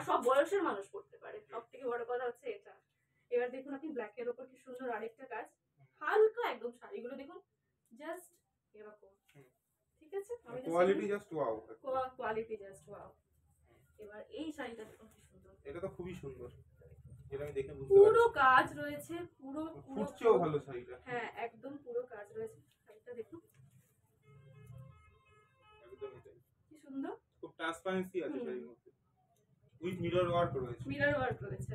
আর সব বয়সের মানুষ পড়তে পারে, সব থেকে বড় কথা হচ্ছে এটা। এবার দেখুন আপনি ব্ল্যাকের ওপর কি সুন্দর আরেকটা কাজ, হালকা একদম শাড়িগুলো দেখুন জাস্ট এরকম, ঠিক আছে? আমি quality just wow, quality just wow. এবার এই শাড়িটা দেখুন কি সুন্দর, এটা তো খুবই সুন্দর, এটা আমি দেখে বুঝতে পুরো পারছি। কাজ রয়েছে, পুরো ফুটছেও ভালো শাড়িটা। হ্যাঁ একদম পুরো কাজ রয়েছে। শাড়িটা দেখুন একদম এটাই কি সুন্দর, খুব ট্রান্সপারেন্সি আছে শাড়ির মধ্যে, উইথ মিরর ওয়ার্ক রয়েছে। মিরর ওয়ার্ক রয়েছে।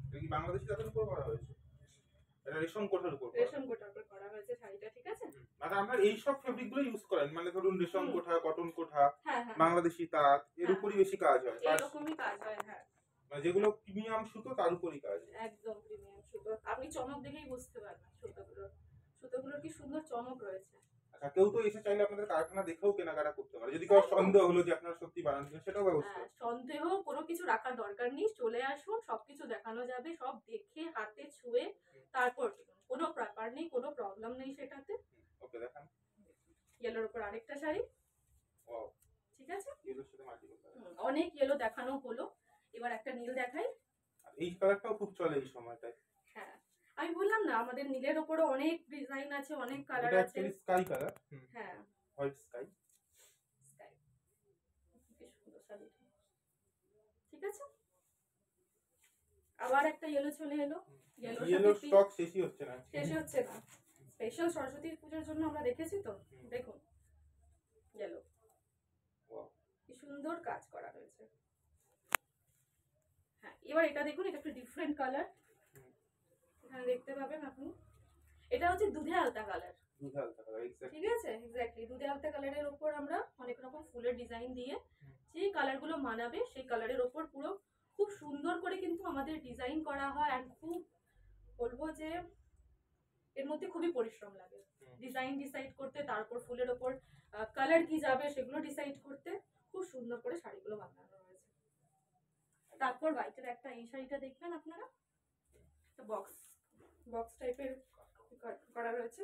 এটা কি বাংলাদেশি তাঁতের উপর করা হয়েছে? এটা রেশম কোটার উপর করা। রেশম কোটার উপর করা হয়েছে শাড়িটা, ঠিক আছে? মানে আমরা এই সব ফেব্রিক গুলো ইউজ করেন, মানে ধরুন রেশম কোঠা, কটন কোঠা, হ্যাঁ হ্যাঁ বাংলাদেশি তাঁত, এর উপরই বেশি কাজ হয়। এরকমই কাজ হয়, হ্যাঁ মানে যেগুলো প্রিমিয়াম সুতো তার উপরই কাজ। একদম প্রিমিয়াম সুতো, আপনি চমক দেখেই বুঝতে পারবেন সুতোগুলোর কি সুন্দর চমক রয়েছে। আচ্ছা, কেউ তো এসে চাইলে আপনাদের কারখানা দেখেও কেনাকাটা করতে পারে, যদি কারো সন্দেহ হলো যে আপনারা সত্যি বানাচ্ছেন, সেটাও ব্যবস্থা আছে। সন্দেহ কোনো কিছু রাখার দরকার নেই, চলে আসুন, সবকিছু দেখানো যাবে, সব দেখে হাতে ছুঁয়ে তারপর কিনুন, কোনো ব্যাপার নেই, কোনো প্রবলেম নেই সেটাতে। ওকে, দেখান। ইয়েলোর উপর আরেকটা শাড়ি, ওয়াও, ঠিক আছে? ইয়েলোর সাথে মাল্টিপল কালার। অনেক ইয়েলো দেখানো হলো, এবার একটা নীল দেখাই। আর এই কালারটাও খুব চলে এই সময়টায়। হ্যাঁ আমি বললাম না আমাদের নীলের উপরও অনেক ডিজাইন আছে, অনেক কালার এটা আছে। Actually sky colour. হ্যাঁ হোয়াইট স্কাই। স্কাই, কি সুন্দর শাড়িটা, ঠিক আছে? আবার একটা ইয়েলো চলে এলো, ইয়েলো স্টক শেষই হচ্ছে না। শেষ হচ্ছে না, স্পেশাল সরস্বতী পূজার জন্য আমরা দেখেছি তো। দেখুন ইয়েলো, কি সুন্দর কাজ করা হয়েছে। হ্যাঁ এবার এটা দেখুন, এটা একটু ডিফারেন্ট কালার, এখানে দেখতে পাবেন আপনি, এটা হচ্ছে দুধে আলতা কালার, ঠিক আছে? এক্স্যাক্টলি দুধে আলতা কালারের উপর আমরা অনেক রকম ফুলের ডিজাইন দিয়ে যে কালারগুলো মানাবে সেই কালারের উপর পুরো খুব সুন্দর করে কিন্তু আমাদের ডিজাইন করা হয়। আর খুব বলবো যে এর মধ্যে খুবই পরিশ্রম লাগে ডিজাইন ডিসাইড করতে, তারপর ফুলের ওপর কালার কি যাবে সেগুলো ডিসাইড করতে, খুব সুন্দর করে শাড়িগুলো বানানো হয়েছে। তারপর হোয়াইটের একটা এই শাড়িটা দেখবেন আপনারা, একটা বক্স টাইপের করা রয়েছে।